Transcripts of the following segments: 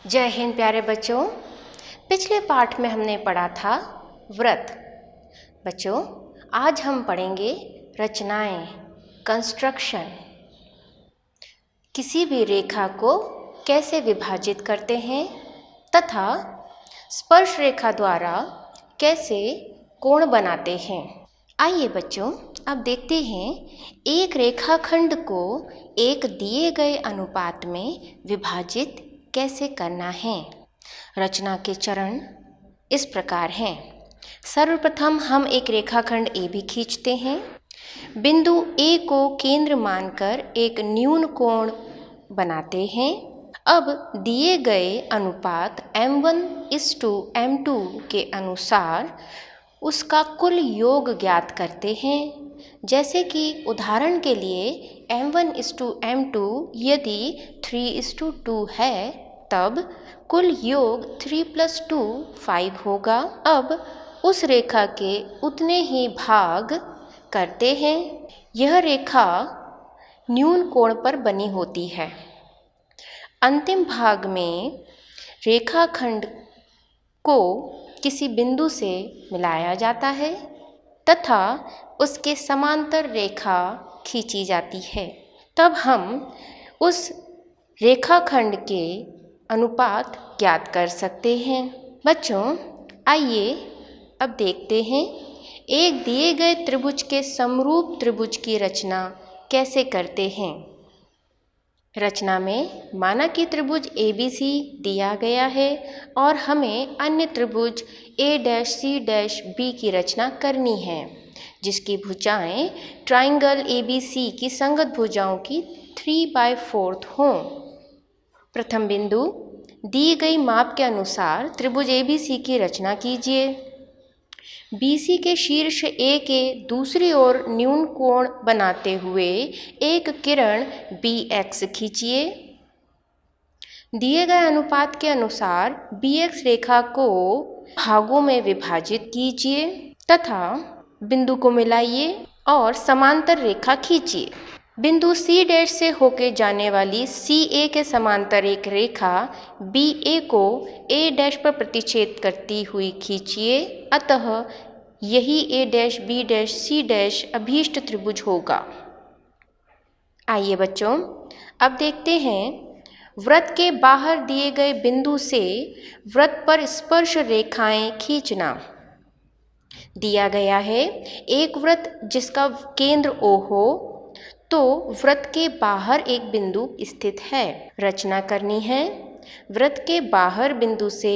जय हिंद प्यारे बच्चों। पिछले पाठ में हमने पढ़ा था व्रत। बच्चों, आज हम पढ़ेंगे रचनाएं, कंस्ट्रक्शन। किसी भी रेखा को कैसे विभाजित करते हैं तथा स्पर्श रेखा द्वारा कैसे कोण बनाते हैं। आइए बच्चों, अब देखते हैं एक रेखाखंड को एक दिए गए अनुपात में विभाजित कैसे करना है। रचना के चरण इस प्रकार हैं। सर्वप्रथम हम एक रेखाखंड ए बी खींचते हैं। बिंदु ए को केंद्र मानकर एक न्यून कोण बनाते हैं। अब दिए गए अनुपात m1:m2 के अनुसार उसका कुल योग ज्ञात करते हैं। जैसे कि उदाहरण के लिए m1:m2 यदि 3:2 है, तब कुल योग 3 + 2 5 होगा। अब उस रेखा के उतने ही भाग करते हैं। यह रेखा न्यून कोण पर बनी होती है। अंतिम भाग में रेखाखंड को किसी बिंदु से मिलाया जाता है तथा उसके समांतर रेखा खींची जाती है। तब हम उस रेखाखंड के अनुपात ज्ञात कर सकते हैं। बच्चों, आइए अब देखते हैं एक दिए गए त्रिभुज के समरूप त्रिभुज की रचना कैसे करते हैं। रचना में माना कि त्रिभुज ABC दिया गया है और हमें अन्य त्रिभुज A'C'B की रचना करनी है, जिसकी भुजाएं ट्राइंगल ABC की संगत भुजाओं की 3/4 हों। प्रथम बिंदु दी गई माप के अनुसार त्रिभुज ABC की रचना कीजिए। BC के शीर्ष A के दूसरी ओर न्यून कोण बनाते हुए एक किरण BX खींचिए। दिए गए अनुपात के अनुसार BX रेखा को भागों में विभाजित कीजिए तथा बिंदु को मिलाइए और समांतर रेखा खींचिए। बिंदु C' से होकर जाने वाली CA के समांतर एक रेखा BA को A' पर प्रतिच्छेद करती हुई खींचिए। अतः यही A', B', C' अभीष्ट त्रिभुज होगा। आइए बच्चों, अब देखते हैं वृत्त के बाहर दिए गए बिंदु से वृत्त पर स्पर्श रेखाएं खींचना। दिया गया है एक वृत्त जिसका केंद्र O हो, तो वृत्त के बाहर एक बिंदु स्थित है। रचना करनी है। वृत्त के बाहर बिंदु से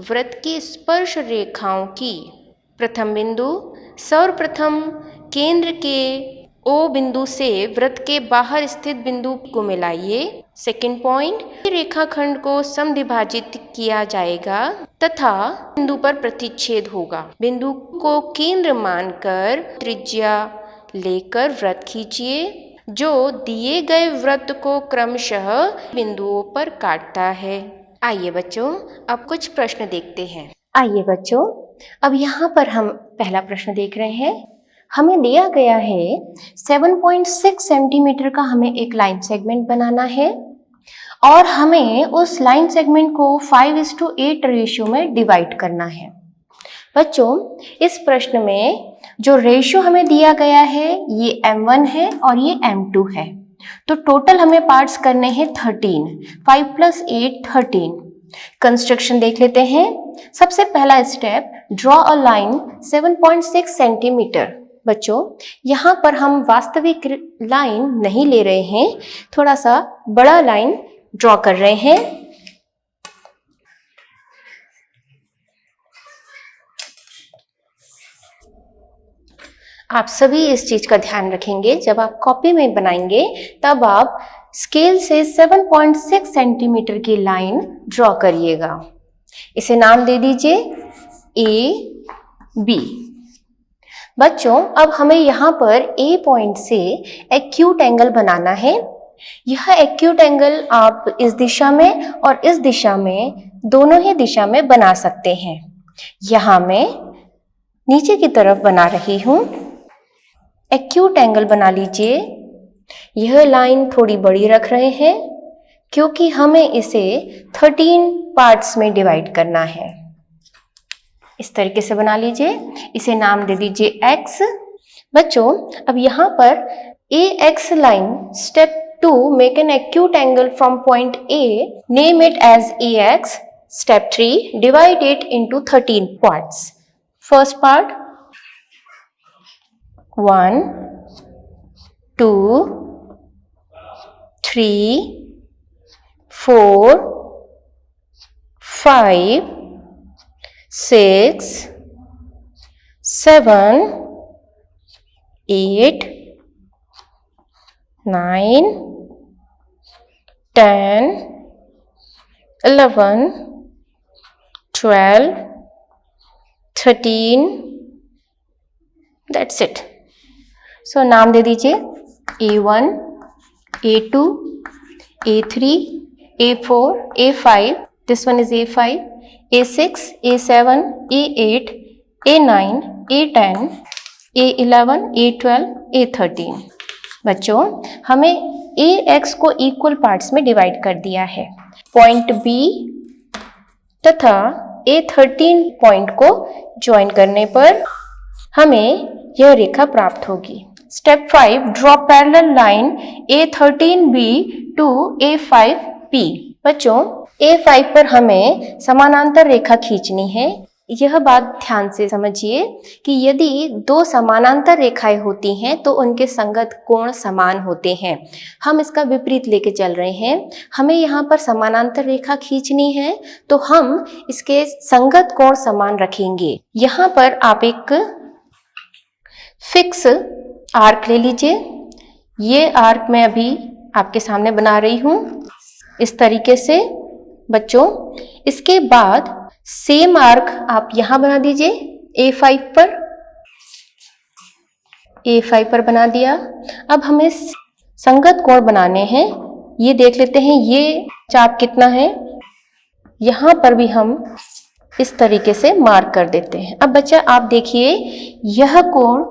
वृत्त की स्पर्श रेखाओं की। प्रथम बिंदु, सर्वप्रथम केंद्र के O बिंदु से वृत्त के बाहर स्थित बिंदु को मिलाइए। सेकंड पॉइंट, रेखाखंड को समद्विभाजित किया जाएगा तथा बिंदु पर प्रतिच्छेद होगा। बिंदु को केंद्र मानकर त्रिज्या लेकर वृत्त खींचिए, जो दिए गए वृत्त को क्रमशः बिंदुओं पर काटता है। आइए बच्चों, अब कुछ प्रश्न देखते हैं। आइए बच्चों, अब यहाँ पर हम पहला प्रश्न देख रहे हैं। हमें दिया गया है 7.6 सेंटीमीटर का हमें एक लाइन सेगमेंट बनाना है और हमें उस लाइन सेगमेंट को 5:8 रेशियो में डिवाइड करना है। बच्चों, इस प्रश्न में जो रेशियो हमें दिया गया है ये m1 है और ये m2 है। तो टोटल हमें पार्ट्स करने हैं 13। 5 + 8 13। कंस्ट्रक्शन देख लेते हैं। सबसे पहला step, draw a line 7.6 centimetre. बच्चों, यहाँ पर हम वास्तविक लाइन नहीं ले रहे हैं, थोड़ा सा बड़ा लाइन ड्रॉ कर रहे हैं। आप सभी इस चीज का ध्यान रखेंगे, जब आप कॉपी में बनाएंगे तब आप स्केल से 7.6 सेंटीमीटर की लाइन ड्रॉ करिएगा। इसे नाम दे दीजिए AB। बच्चों, अब हमें यहाँ पर A पॉइंट से एक्यूट एंगल बनाना है। यह एक्यूट एंगल आप इस दिशा में और इस दिशा में, दोनों ही दिशा में बना सकते हैं। यहाँ मैं नीचे की तरफ बना रही हूँ। एक्यूट एंगल बना लीजिए। यह लाइन थोड़ी बड़ी रख रहे हैं क्योंकि हमें इसे 13 पार्ट्स में डिवाइड करना है। इस तरीके से बना लीजिए, इसे नाम दे दीजिए x। बच्चों अब यहाँ पर AX line step 2 make an acute angle from point A, name it as AX. Step 3 divide it into 13 parts. First part 1 2 3 4 5 6 7 8 9 10 11 12 13 that's it। So नाम दे दीजिए A1 A2 A3 A4 A5, this one is A5, A6 A7 A8 A9 A10 A11 A12 A13। बच्चों हमें AX को equal parts में divide कर दिया है। Point B तथा A13 पॉइंट को ज्वाइन करने पर हमें यह रेखा प्राप्त होगी। Step 5 draw parallel line A13B to A5P। बच्चों A5 पर हमें समानांतर रेखा खींचनी है। यह बात ध्यान से समझिए कि यदि दो समानांतर रेखाएं होती हैं तो उनके संगत कोण समान होते हैं। हम इसका विपरीत लेके चल रहे हैं। हमें यहाँ पर समानांतर रेखा खींचनी है तो हम इसके संगत कोण समान रखेंगे। यहाँ पर आप एक फिक्स आर्क ले लीजिए। ये आर्क मैं अभी आपके सामने बना रही हूँ इस तरीके से। बच्चों इसके बाद सेम आर्क आप यहाँ बना दीजिए A5 पर। A5 पर बना दिया। अब हमें संगत कोण बनाने हैं। ये देख लेते हैं ये चाप कितना है। यहाँ पर भी हम इस तरीके से मार्क कर देते हैं। अब बच्चा आप देखिए यह कोण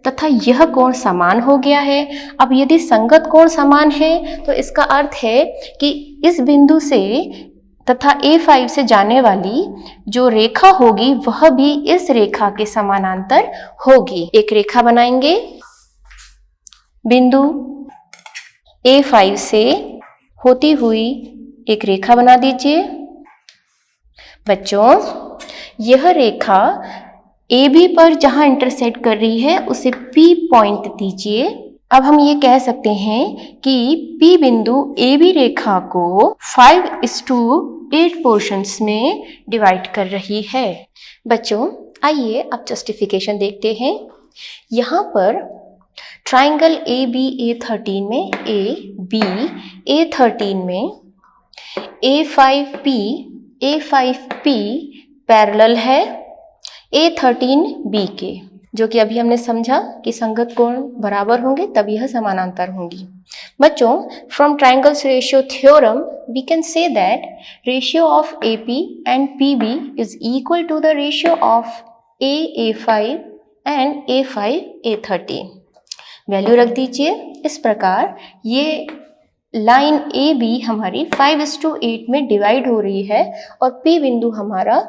तथा यह कोण समान हो गया है। अब यदि संगत कोण समान है तो इसका अर्थ है कि इस बिंदु से तथा A5 से जाने वाली जो रेखा होगी वह भी इस रेखा के समानांतर होगी। एक रेखा बनाएंगे। बिंदु A5 से होती हुई एक रेखा बना दीजिए। बच्चों यह रेखा AB पर जहां इंटरसेक्ट कर रही है उसे P पॉइंट दीजिए। अब हम ये कह सकते हैं कि P बिंदु AB रेखा को 5:8 पोर्शंस में डिवाइड कर रही है। बच्चों आइए अब जस्टिफिकेशन देखते हैं। यहाँ पर ट्राइंगल AB A13 में AB A13 में A5P पैरेलल है A13B के, जो कि अभी हमने समझा कि संगत कोण बराबर होंगे तब यह समानांतर होंगी। बच्चों from triangles ratio theorem we can say that ratio of AP and PB is equal to the ratio of A5 and A5 A13। Value रख दीजिए इस प्रकार। ये लाइन AB हमारी 5:8 में डिवाइड हो रही है और P बिंदु हमारा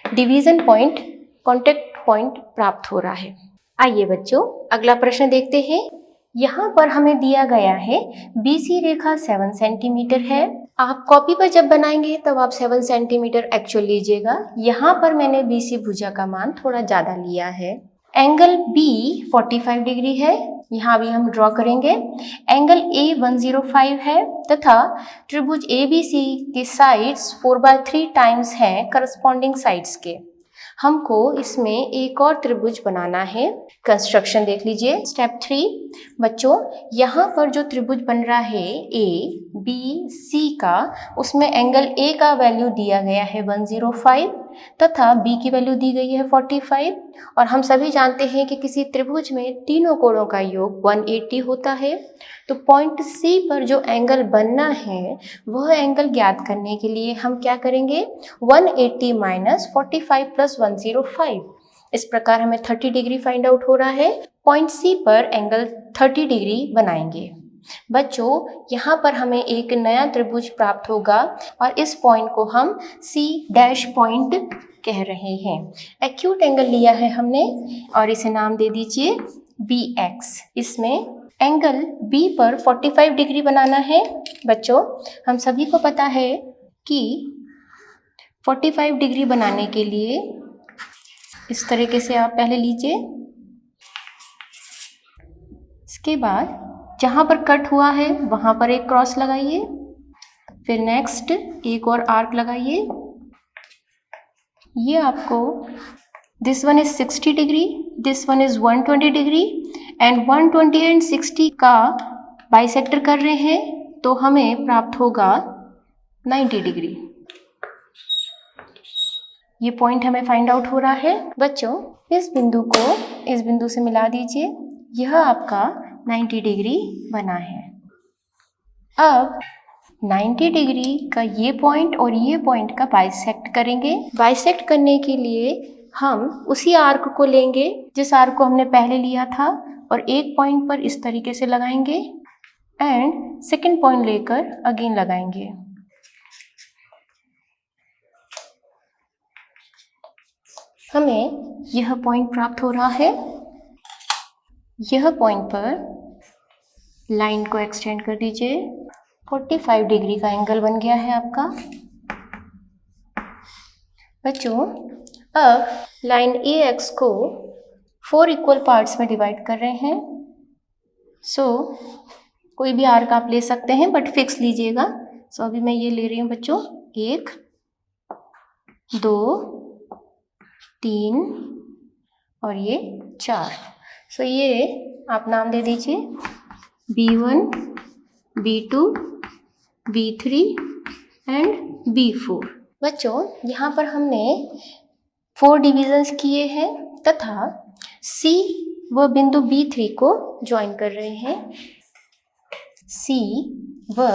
डिवीजन पॉइंट कॉन्टेक्ट पॉइंट प्राप्त हो रहा है। आइए बच्चों अगला प्रश्न देखते हैं। यहाँ पर हमें दिया गया है BC रेखा 7 सेंटीमीटर है। आप कॉपी पर जब बनाएंगे तब आप 7 सेंटीमीटर एक्चुअल लीजिएगा। यहाँ पर मैंने BC भुजा का मान थोड़ा ज़्यादा लिया है। एंगल B 45 डिग्री है। यहाँ भी हम ड्रॉ करेंगे। एंगल A 105 है तथा त्रिभुज ABC के साइड्स 4/3 टाइम्स हैं करस्पॉन्डिंग साइड्स के। हमको इसमें एक और त्रिभुज बनाना है। कंस्ट्रक्शन देख लीजिए। स्टेप 3 बच्चों यहाँ पर जो त्रिभुज बन रहा है ABC का, उसमें एंगल A का वैल्यू दिया गया है 105 तथा B की वैल्यू दी गई है 45। और हम सभी जानते हैं कि किसी त्रिभुज में तीनों कोणों का योग 180 होता है। तो पॉइंट C पर जो एंगल बनना है वह एंगल ज्ञात करने के लिए हम क्या करेंगे, 180 माइनस 45 प्लस 105। इस प्रकार हमें 30 डिग्री फाइंड आउट हो रहा है। पॉइंट C पर एंगल 30 डिग्री बनाएंगे। बच्चों, यहाँ पर हमें एक नया त्रिभुज प्राप्त होगा और इस पॉइंट को हम C डैश पॉइंट कह रहे हैं। एक्यूट एंगल लिया है हमने और इसे नाम दे दीजिए BX। इसमें एंगल B पर 45 डिग्री बनाना है। बच्चों, हम सभी को पता है कि 45 डिग्री बनाने के लिए इस तरीके से आप पहले लीजिए। इसके बाद जहाँ पर कट हुआ है वहाँ पर एक क्रॉस लगाइए, फिर नेक्स्ट एक और आर्क लगाइए। ये आपको this one is 60 degree, this one is 120 degree and 120 and 60 का बाइसेक्टर कर रहे हैं तो हमें प्राप्त होगा 90 डिग्री। ये पॉइंट हमें फाइंड आउट हो रहा है। बच्चों, इस बिंदु को इस बिंदु से मिला दीजिए। यह आपका 90 डिग्री बना है। अब 90 डिग्री का ये पॉइंट और ये पॉइंट का बाइसेक्ट करेंगे। बाइसेक्ट करने के लिए हम उसी आर्क को लेंगे जिस आर्क को हमने पहले लिया था और एक पॉइंट पर इस तरीके से लगाएंगे एंड सेकंड पॉइंट लेकर अगेन लगाएंगे। हमें यह पॉइंट प्राप्त हो रहा है। यह पॉइंट पर लाइन को एक्सटेंड कर दीजिए। 45 डिग्री का एंगल बन गया है आपका। बच्चों, अब लाइन AX को 4 इक्वल पार्ट्स में डिवाइड कर रहे हैं। कोई भी आर्क आप ले सकते हैं बट फिक्स लीजिएगा। अभी मैं ये ले रही हूँ बच्चों, 1 2 3 और ये 4। ये आप नाम दे दीजिए B1, B2, B3 and B4। बच्चों, यहाँ पर हमने 4 डिविजन्स किए हैं तथा C व बिंदु B3 को ज्वाइन कर रहे हैं। C व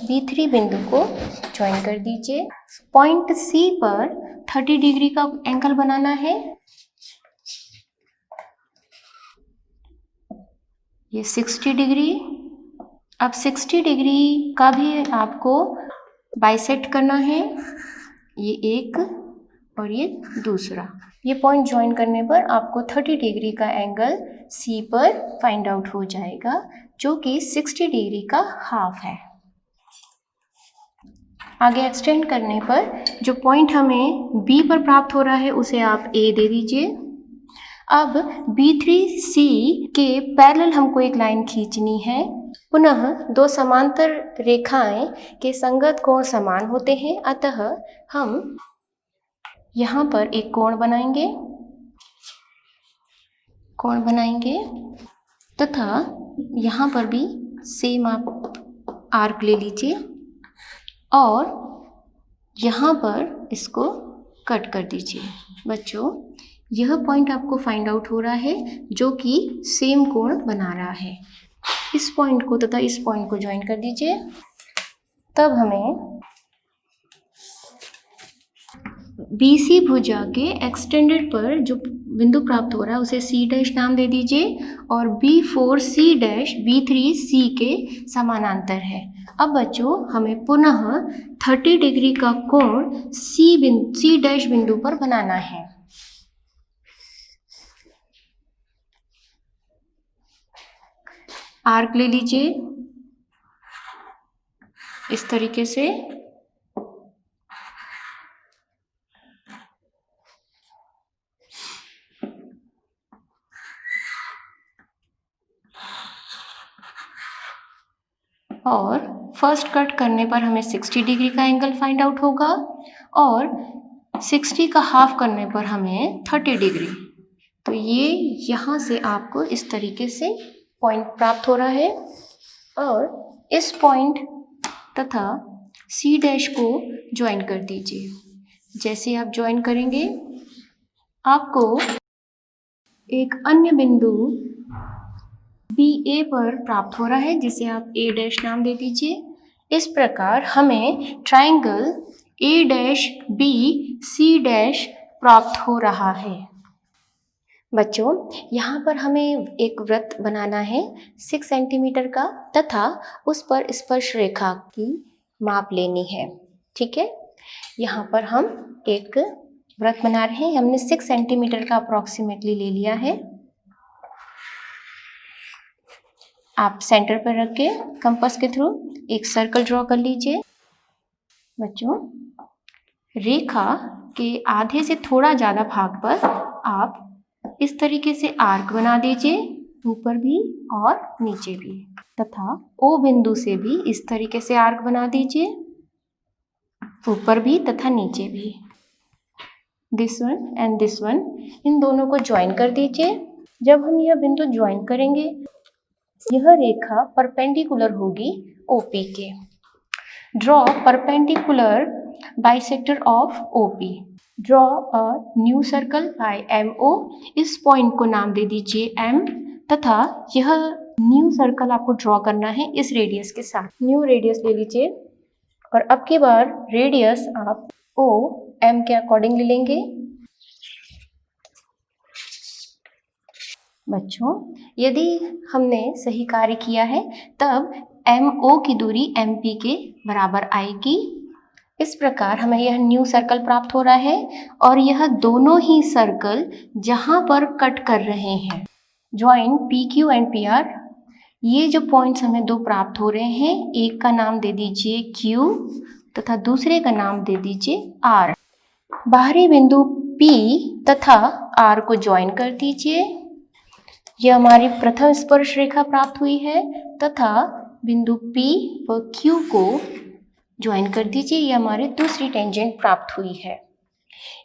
B3 बिंदु को ज्वाइन कर दीजिए। पॉइंट C पर 30 डिग्री का एंगल बनाना है। ये 60 डिग्री। अब 60 डिग्री का भी आपको बाइसेक्ट करना है। ये एक और ये दूसरा। ये पॉइंट ज्वाइन करने पर आपको 30 डिग्री का एंगल C पर फाइंड आउट हो जाएगा जो कि 60 डिग्री का हाफ है। आगे एक्सटेंड करने पर जो पॉइंट हमें B पर प्राप्त हो रहा है उसे आप A दे दीजिए। अब B3C के पैरेलल हमको एक लाइन खींचनी है। पुनः दो समांतर रेखाएं के संगत कोण समान होते हैं, अतः हम यहाँ पर एक कोण बनाएंगे तथा यहाँ पर भी सेम आप आर्क ले लीजिए और यहाँ पर इसको कट कर दीजिए। बच्चों, यह पॉइंट आपको फाइंड आउट हो रहा है जो कि सेम कोण बना रहा है। इस पॉइंट को तथा इस पॉइंट को ज्वाइन कर दीजिए। तब हमें BC भुजा के एक्सटेंडेड पर जो बिंदु प्राप्त हो रहा है उसे C डैश नाम दे दीजिए और B4C डैश B3C के समानांतर है। अब बच्चों, हमें पुनः 30 डिग्री का कोण C डैश बिंदु पर बनाना है। आर्क ले लीजिए इस तरीके से और फर्स्ट कट करने पर हमें 60 डिग्री का एंगल फाइंड आउट होगा और 60 का हाफ करने पर हमें 30 डिग्री। तो ये यहाँ से आपको इस तरीके से पॉइंट प्राप्त हो रहा है और इस पॉइंट तथा C डैश को ज्वाइन कर दीजिए। जैसे आप ज्वाइन करेंगे आपको एक अन्य बिंदु BA पर प्राप्त हो रहा है जिसे आप A डैश नाम दे दीजिए। इस प्रकार हमें triangle A dash B C dash प्राप्त हो रहा है। बच्चों, यहाँ पर हमें एक वृत्त बनाना है 6 सेंटीमीटर का तथा उस पर स्पर्श रेखा की माप लेनी है। ठीक है, यहाँ पर हम एक वृत्त बना रहे हैं। हमने 6 सेंटीमीटर का अप्रॉक्सीमेटली ले लिया है। आप सेंटर पर रख के कंपास के थ्रू एक सर्कल ड्रॉ कर लीजिए। बच्चों, रेखा के आधे से थोड़ा ज़्यादा भाग पर आप इस तरीके से आर्क बना दीजिए, ऊपर भी और नीचे भी, तथा ओ बिंदु से भी इस तरीके से आर्क बना दीजिए, ऊपर भी तथा नीचे भी। This one and this one, इन दोनों को ज्वाइन कर दीजिए। जब हम यह बिंदु ज्वाइन करेंगे, यह रेखा परपेंडिकुलर होगी ओपी के। Draw perpendicular bisector of OP. Draw a new circle by MO। इस पॉइंट को नाम दे दीजिए M तथा यह न्यू सर्कल आपको ड्रॉ करना है इस रेडियस के साथ। न्यू रेडियस ले लीजिए और अब की बार रेडियस आप OM के अकॉर्डिंग ले लेंगे। बच्चों, यदि हमने सही कार्य किया है तब MO की दूरी MP के बराबर आएगी। इस प्रकार हमें यह न्यू सर्कल प्राप्त हो रहा है और यह दोनों ही सर्कल जहां पर कट कर रहे हैं, ज्वाइन PQ एंड PR, ये जो पॉइंट्स हमें दो प्राप्त हो रहे हैं, एक का नाम दे दीजिए Q तथा दूसरे का नाम दे दीजिए R। बाहरी बिंदु P तथा R को ज्वाइन कर दीजिए। यह हमारी प्रथम स्पर्श रेखा प्राप्त हुई है तथा बिंदु P व Q को ज्वाइन कर दीजिए। यह हमारी दूसरी टेंजेंट प्राप्त हुई है।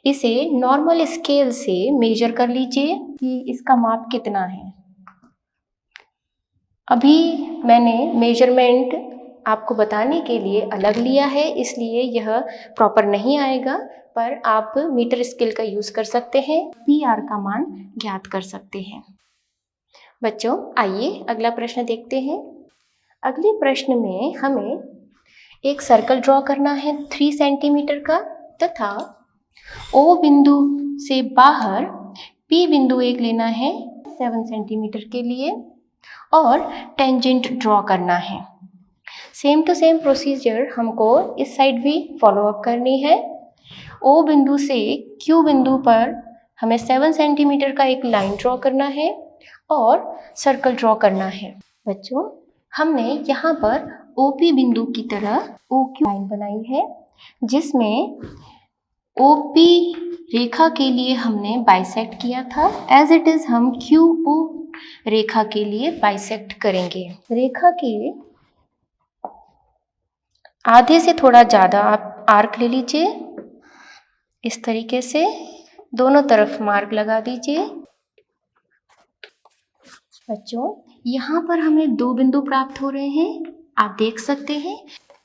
इसे नॉर्मल स्केल से मेजर कर लीजिए कि इसका माप कितना है। अभी मैंने मेजरमेंट आपको बताने के लिए अलग लिया है, इसलिए यह प्रॉपर नहीं आएगा, पर आप मीटर स्केल का यूज़ कर सकते हैं, PR का मान ज्ञात कर सकते हैं। बच्चों, आइए अगला प्रश्न देखते हैं। अगले प्रश्न में हमें एक सर्कल ड्रॉ करना है 3 सेंटीमीटर का तथा O बिंदु से बाहर P बिंदु एक लेना है 7 सेंटीमीटर के लिए और टेंजेंट ड्रॉ करना है। सेम टू सेम प्रोसीजर हमको इस साइड भी फॉलो अप करनी है। O बिंदु से Q बिंदु पर हमें 7 सेंटीमीटर का एक लाइन ड्रॉ करना है और सर्कल ड्रॉ करना है। बच्चों, हमने यहाँ पर OP बिंदु की तरह OQ लाइन बनाई है, जिसमें OP रेखा के लिए हमने बाइसेक्ट किया था। एज इट इज हम QO रेखा के लिए बाइसेक्ट करेंगे। रेखा के आधे से थोड़ा ज़्यादा आप आर्क ले लीजिए, इस तरीके से दोनों तरफ मार्क लगा दीजिए। बच्चों, यहाँ पर हमें दो बिंदु प्राप्त हो रहे हैं, आप देख सकते हैं।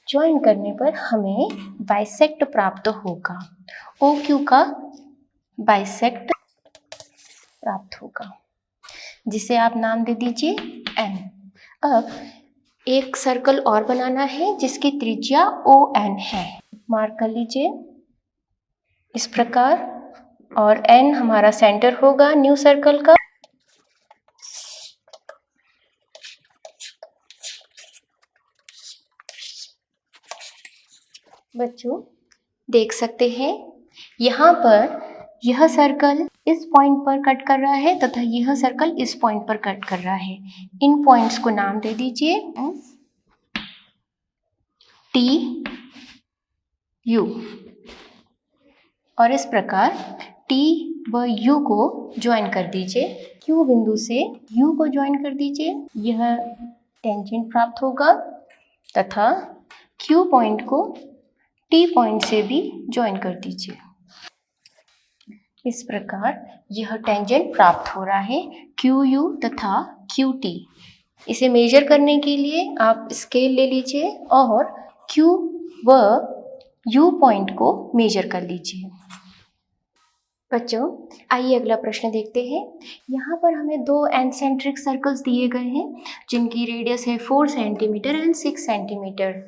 ज्वाइन करने पर हमें बाइसेक्ट प्राप्त होगा, OQ का बाइसेक्ट प्राप्त होगा, जिसे आप नाम दे दीजिए N। अब एक सर्कल और बनाना है जिसकी त्रिज्या ON है, मार्क कर लीजिए इस प्रकार, और N हमारा सेंटर होगा न्यू सर्कल का। बच्चों, देख सकते हैं यहाँ पर यह सर्कल इस पॉइंट पर कट कर रहा है तथा यह सर्कल इस पॉइंट पर कट कर रहा है। इन पॉइंट्स को नाम दे दीजिए S, T, U, और इस प्रकार T व U को ज्वाइन कर दीजिए। Q बिंदु से U को ज्वाइन कर दीजिए, यह टेंजेंट प्राप्त होगा तथा Q पॉइंट को T पॉइंट से भी ज्वाइन कर दीजिए। इस प्रकार यह टेंजेंट प्राप्त हो रहा है QU तथा QT। इसे मेजर करने के लिए आप स्केल ले लीजिए और Q व U पॉइंट को मेजर कर लीजिए। बच्चों, आइए अगला प्रश्न देखते हैं। यहाँ पर हमें दो एनसेंट्रिक सर्कल्स दिए गए हैं जिनकी रेडियस है 4 सेंटीमीटर एंड 6 सेंटीमीटर।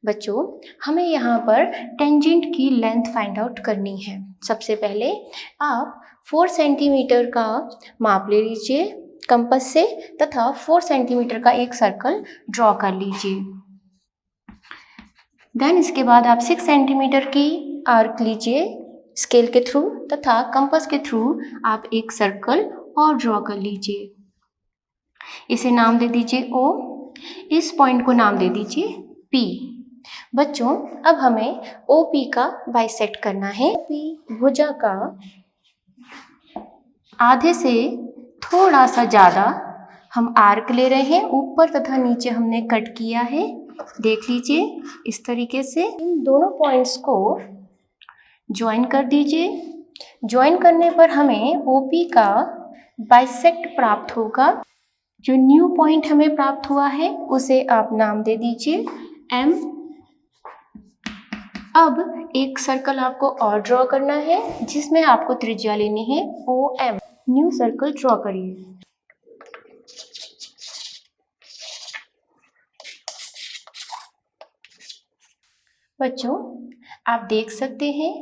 बच्चों, हमें यहाँ पर टेंजेंट की लेंथ फाइंड आउट करनी है। सबसे पहले आप 4 सेंटीमीटर का माप ले लीजिए कंपास से तथा 4 सेंटीमीटर का एक सर्कल ड्रॉ कर लीजिए। देन इसके बाद आप 6 सेंटीमीटर की आर्क लीजिए स्केल के थ्रू तथा कंपास के थ्रू आप एक सर्कल और ड्रॉ कर लीजिए। इसे नाम दे दीजिए O, इस पॉइंट को नाम दे दीजिए P। बच्चों अब हमें OP का बाइसेक्ट करना है। OP भुजा का आधे से थोड़ा सा ज़्यादा हम आर्क ले रहे हैं, ऊपर तथा नीचे हमने कट किया है। देख लीजिए इस तरीके से इन दोनों पॉइंट्स को ज्वाइन कर दीजिए। ज्वाइन करने पर हमें OP का बाइसेक्ट प्राप्त होगा। जो न्यू पॉइंट हमें प्राप्त हुआ है उसे आप नाम दे दीजिए M। अब एक सर्कल आपको और ड्रॉ करना है जिसमें आपको त्रिज्या लेनी है OM। न्यू सर्कल ड्रॉ करिए। बच्चों आप देख सकते हैं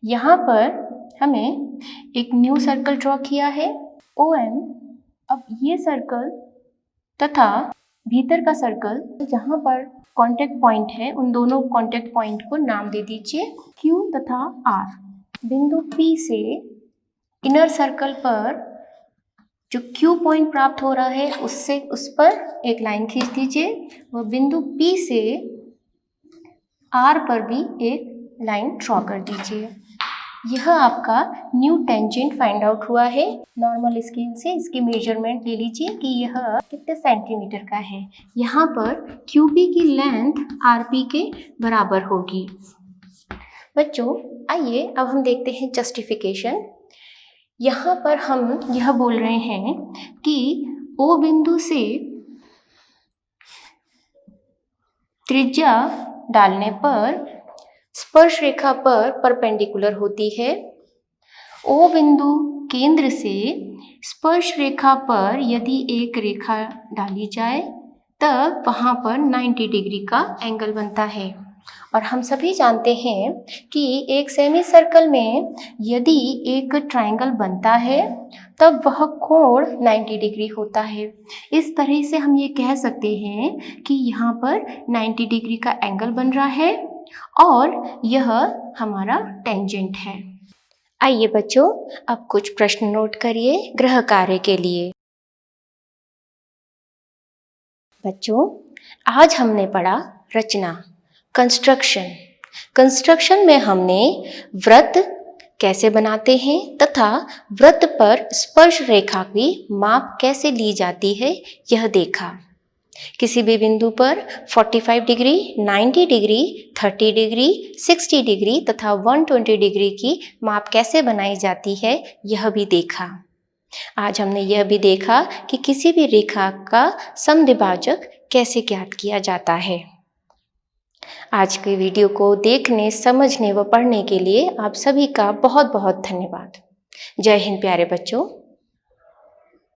यहाँ पर हमें एक न्यू सर्कल ड्रॉ किया है OM। अब ये सर्कल तथा भीतर का सर्कल जहाँ पर कांटेक्ट पॉइंट है उन दोनों कांटेक्ट पॉइंट को नाम दे दीजिए Q तथा R। बिंदु P से इनर सर्कल पर जो Q पॉइंट प्राप्त हो रहा है उससे उस पर एक लाइन खींच दीजिए और बिंदु P से R पर भी एक लाइन ड्रॉ कर दीजिए। यह आपका न्यू टेंजेंट फाइंड आउट हुआ है। नॉर्मल स्केल से इसकी मेजरमेंट ले लीजिए कि यह कितने सेंटीमीटर का है। यहाँ पर QP की लेंथ RP के बराबर होगी। बच्चों आइए अब हम देखते हैं जस्टिफिकेशन। यहाँ पर हम यह बोल रहे हैं कि O बिंदु से त्रिज्या डालने पर स्पर्श रेखा पर परपेंडिकुलर होती है। O बिंदु केंद्र से स्पर्श रेखा पर यदि एक रेखा डाली जाए तब वहाँ पर 90 डिग्री का एंगल बनता है। और हम सभी जानते हैं कि एक सेमी सर्कल में यदि एक ट्रायंगल बनता है तब वह कोण 90 डिग्री होता है। इस तरह से हम ये कह सकते हैं कि यहाँ पर 90 डिग्री का एंगल बन रहा है और यह हमारा टेंजेंट है। आइए बच्चों अब कुछ प्रश्न नोट करिए गृह कार्य के लिए। बच्चों आज हमने पढ़ा रचना कंस्ट्रक्शन में हमने वृत्त कैसे बनाते हैं तथा वृत्त पर स्पर्श रेखा की माप कैसे ली जाती है यह देखा। किसी भी बिंदु पर 45 डिग्री, 90 डिग्री, 30 डिग्री, 60 डिग्री तथा 120 डिग्री की माप कैसे बनाई जाती है यह भी देखा। आज हमने यह भी देखा कि किसी भी रेखा का समद्विभाजक कैसे ज्ञात किया जाता है। आज के वीडियो को देखने, समझने व पढ़ने के लिए आप सभी का बहुत बहुत धन्यवाद। जय हिंद प्यारे बच्चों।